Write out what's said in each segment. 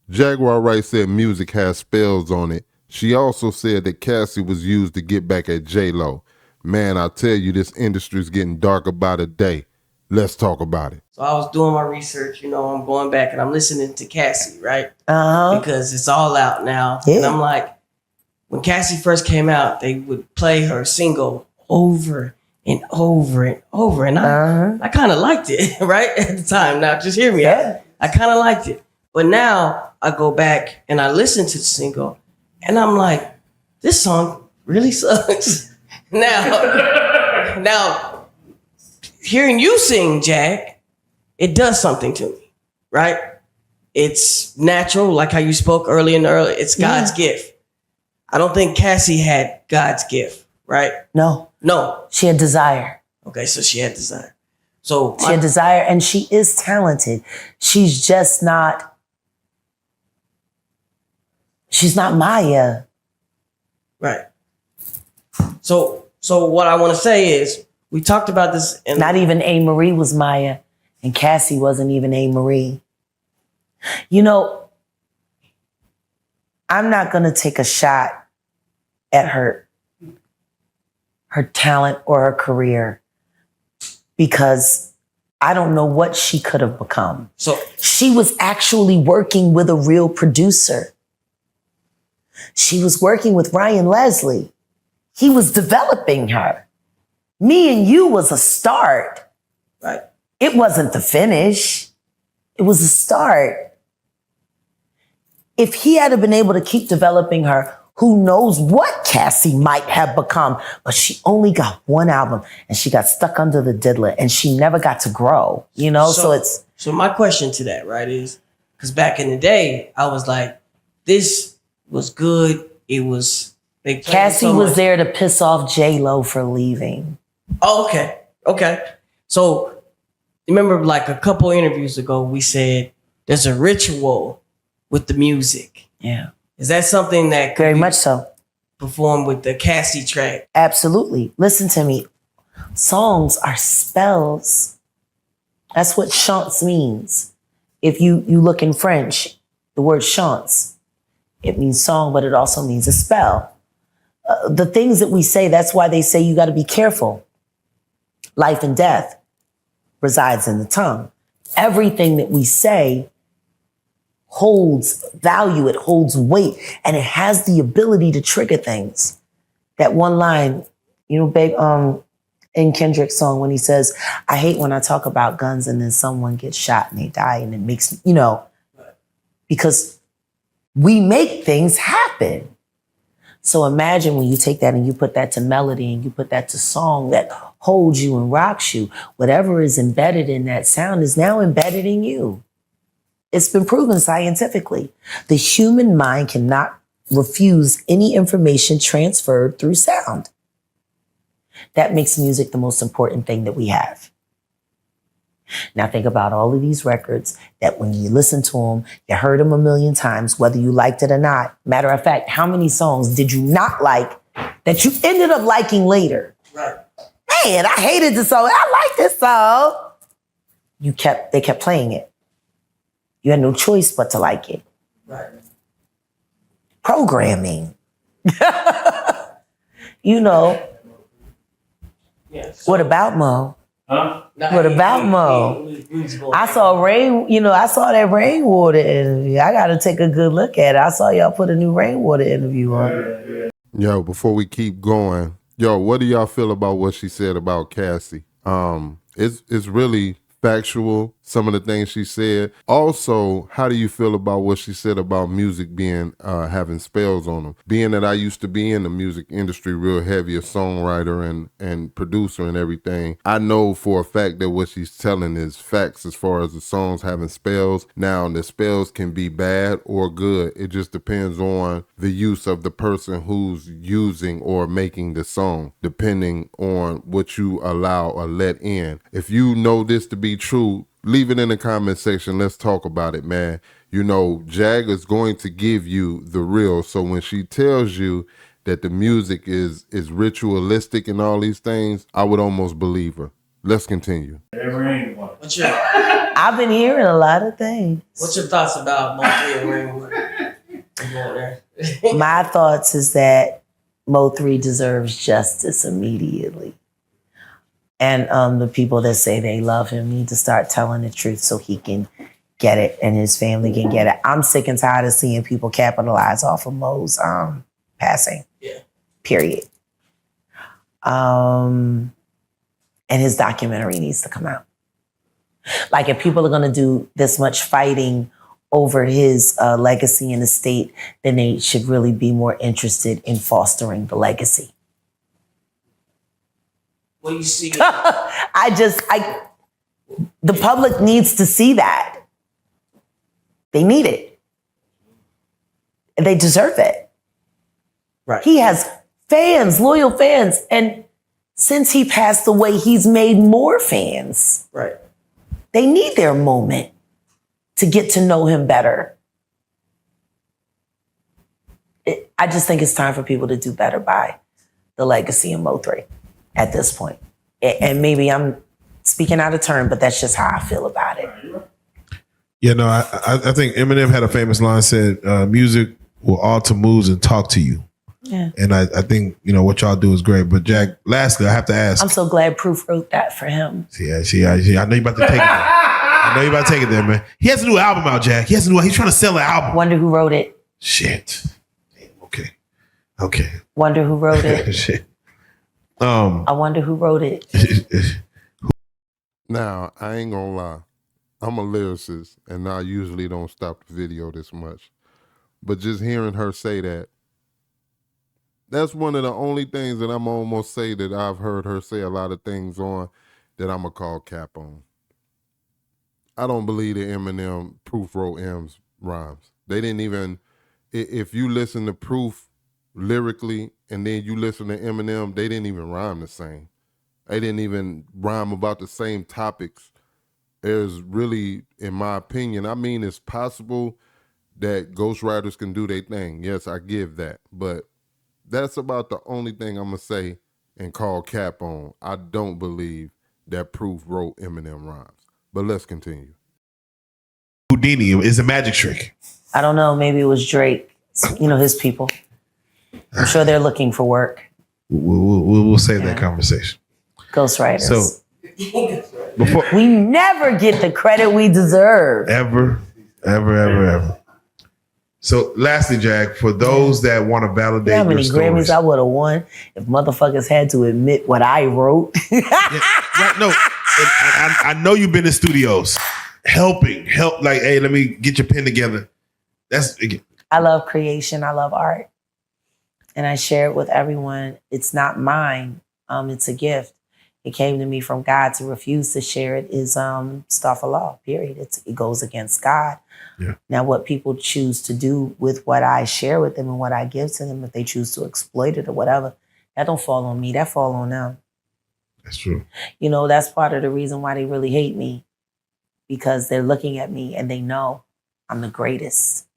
Jaguar Wright said music has spells on it. She also said that Cassie was used to get back at J.Lo. Man, I tell you, this industry's getting darker by the day. Let's talk about it. So I was doing my research, I'm going back and I'm listening to Cassie, right? Because it's all out now. Yeah. And I'm like, when Cassie first came out, they would play her single over and over and over. And I kind of liked it, right? At the time. Now, just hear me. Yeah. I kind of liked it. But now I go back and I listen to the single and I'm like, this song really sucks. Now, hearing you sing, Jag, it does something to me, right? It's natural, like how you spoke earlier. It's God's gift. I don't think Cassie had God's gift, right? No. She had desire. Okay, so she had desire. So she had desire, and she is talented. She's just not. She's not Maya. Right. So what I want to say is, we talked about this. Not even A. Marie was Maya, and Cassie wasn't even A. Marie. I'm not going to take a shot at her talent or her career because I don't know what she could have become. So she was actually working with a real producer. She was working with Ryan Leslie. He was developing her. Me and You was a start. Right. It wasn't the finish. It was a start. If he had been able to keep developing her, who knows what Cassie might have become. But she only got one album and she got stuck under the diddler and she never got to grow, So my question to that, right, is, because back in the day, I was like, this was good. It was... Cassie was there to piss off J.Lo for leaving. Oh, okay. So remember, like a couple interviews ago, we said there's a ritual with the music. Yeah. Is that something that could very much so perform with the Cassie track? Absolutely. Listen to me. Songs are spells. That's what chants means. If you look in French, the word chants, it means song, but it also means a spell. The things that we say, that's why they say you got to be careful. Life and death resides in the tongue. Everything that we say holds value, it holds weight, and it has the ability to trigger things. That one line, babe, in Kendrick's song when he says, I hate when I talk about guns and then someone gets shot and they die and it makes, because we make things happen. So imagine when you take that and you put that to melody and you put that to song that holds you and rocks you, whatever is embedded in that sound is now embedded in you. It's been proven scientifically. The human mind cannot refuse any information transferred through sound. That makes music the most important thing that we have. Now think about all of these records that when you listen to them, you heard them a million times, whether you liked it or not. Matter of fact, how many songs did you not like that you ended up liking later? Right. Man, I hated this song. I like this song. They kept playing it. You had no choice but to like it. Right. Programming. Yeah, what about Mo? Huh? What about Mo? I saw I saw that Rainwater interview. I got to take a good look at it. I saw y'all put a new Rainwater interview on. Yo, before we keep going, what do y'all feel about what she said about Cassie? It's really factual, some of the things she said. Also, how do you feel about what she said about music being having spells on them? Being that I used to be in the music industry real heavy, a songwriter and producer and everything, I know for a fact that what she's telling is facts as far as the songs having spells. Now, the spells can be bad or good. It just depends on the use of the person who's using or making the song, depending on what you allow or let in. If you know this to be true, leave it in the comment section. Let's talk about it, man. Jag is going to give you the real. So when she tells you that the music is ritualistic and all these things, I would almost believe her. Let's continue. I've been hearing a lot of things. What's your thoughts about Monkey and Rainwater? My thoughts is that Mo3 deserves justice immediately. And the people that say they love him need to start telling the truth so he can get it and his family can get it. I'm sick and tired of seeing people capitalize off of Mo's passing. Yeah. Period. And his documentary needs to come out. Like, if people are going to do this much fighting over his legacy and estate, then they should really be more interested in fostering the legacy. What do you see? The public needs to see that. They need it. They deserve it. Right. He has fans, loyal fans. And since he passed away, he's made more fans. Right. They need their moment to get to know him better. I just think it's time for people to do better by the legacy of Mo3 at this point. And maybe I'm speaking out of turn, but that's just how I feel about it. Yeah, no, I think Eminem had a famous line said, music will alter moods and talk to you. Yeah. And I think, what y'all do is great. But Jack, lastly, I have to ask. I'm so glad Proof wrote that for him. I know you about to take it there. I know you about to take it there, man. He has a new album out, Jack. He's trying to sell an album. Wonder who wrote it. Shit. Okay. Wonder who wrote it. Shit. I wonder who wrote it. Now, I ain't gonna lie. I'm a lyricist, and I usually don't stop the video this much. But just hearing her say that, that's one of the only things that I'm almost say that I've heard her say a lot of things on that I'm going to call cap on. I don't believe that Eminem Proof wrote M's rhymes. They didn't even, if you listen to Proof lyrically and then you listen to Eminem, they didn't even rhyme the same. They didn't even rhyme about the same topics. There's really, in my opinion, it's possible that ghostwriters can do their thing. Yes, I give that. But that's about the only thing I'm going to say and call cap on. I don't believe that Proof wrote Eminem rhymes. But let's continue. Houdini is a magic trick. I don't know. Maybe it was Drake. His people. I'm sure they're looking for work. We'll save that conversation. Ghostwriters. So, we never get the credit we deserve. Ever. So, lastly, Jack, for those that want to validate how many your stories, Grammys I would have won if motherfuckers had to admit what I wrote. I know you've been in studios help. Like, hey, let me get your pen together. I love creation. I love art, and I share it with everyone. It's not mine. It's a gift. It came to me from God. To refuse to share it is stuff of law. Period. It goes against God. Yeah. Now, what people choose to do with what I share with them and what I give to them, if they choose to exploit it or whatever, that don't fall on me. That fall on them. That's true. That's part of the reason why they really hate me, because they're looking at me and they know I'm the greatest.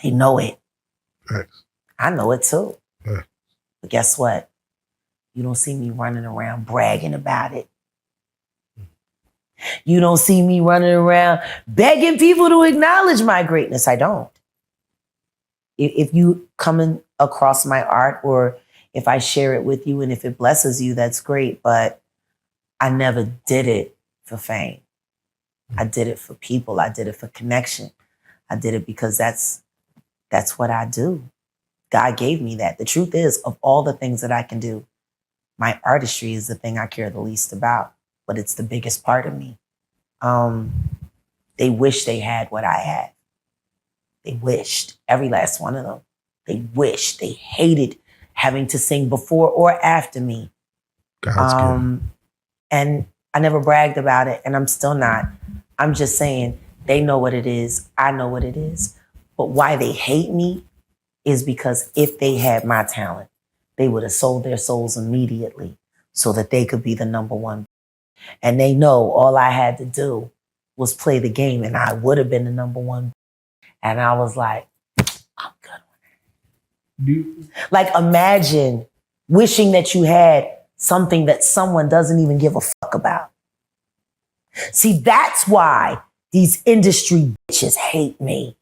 They know it. Thanks. I know it too. Thanks. But guess what? You don't see me running around bragging about it. You don't see me running around begging people to acknowledge my greatness. I don't. If you come across my art, or if I share it with you and if it blesses you, that's great. But I never did it for fame. I did it for people. I did it for connection. I did it because that's what I do. God gave me that. The truth is, of all the things that I can do, my artistry is the thing I care the least about, but it's the biggest part of me. They wish they had what I had. They wished, every last one of them. They wished, they hated having to sing before or after me. And I never bragged about it, and I'm still not. I'm just saying, they know what it is. I know what it is. But why they hate me is because if they had my talent, they would have sold their souls immediately so that they could be the number one. And they know all I had to do was play the game and I would have been the number one. And I was like, I'm good. Like, imagine wishing that you had something that someone doesn't even give a fuck about. See, that's why these industry bitches hate me.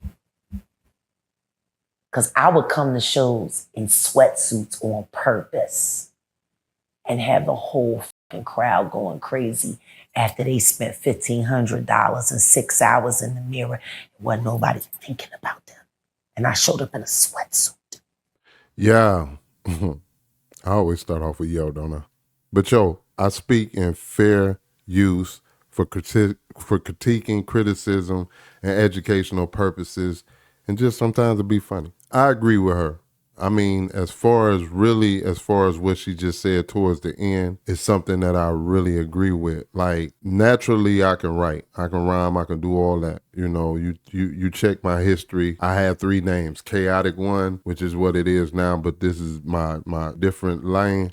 Because I would come to shows in sweatsuits on purpose and have the whole fucking crowd going crazy after they spent $1,500 and 6 hours in the mirror. Wasn't nobody thinking about them. And I showed up in a sweatsuit. Yeah. I always start off with yo, don't I? But yo, I speak in fair use for critiquing, criticism, and educational purposes, and just sometimes to be funny. I agree with her. I mean, as far as what she just said towards the end, is something that I really agree with. Like, naturally, I can write, I can rhyme, I can do all that. You know, you check my history. I had 3 names: Kaotic 1, which is what it is now, but this is my different lane.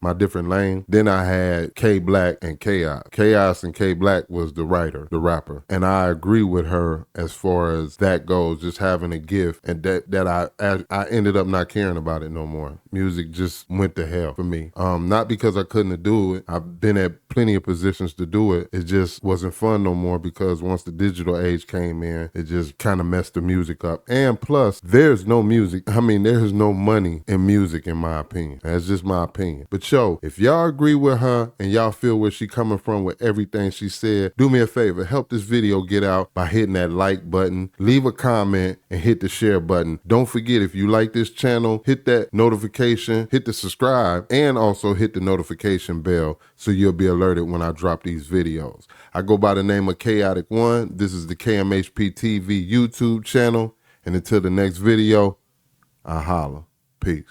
Then I had K Black and Chaos. Chaos and K Black was the writer, the rapper, and I agree with her as far as that goes. Just having a gift, and that I ended up not caring about it no more. Music just went to hell for me. Not because I couldn't do it. I've been at plenty of positions to do it. It just wasn't fun no more because once the digital age came in, it just kind of messed the music up. And plus, there's no music. I mean, there's no money in music, in my opinion. That's just my opinion. But yo, if y'all agree with her and y'all feel where she coming from with everything she said, do me a favor, help this video get out by hitting that like button, leave a comment, and hit the share button. Don't forget, if you like this channel, hit that notification, hit the subscribe, and also hit the notification bell so you'll be alerted when I drop these videos. I go by the name of Kaotic 1. This is the KMHP TV YouTube channel. And until the next video, I holla. Peace.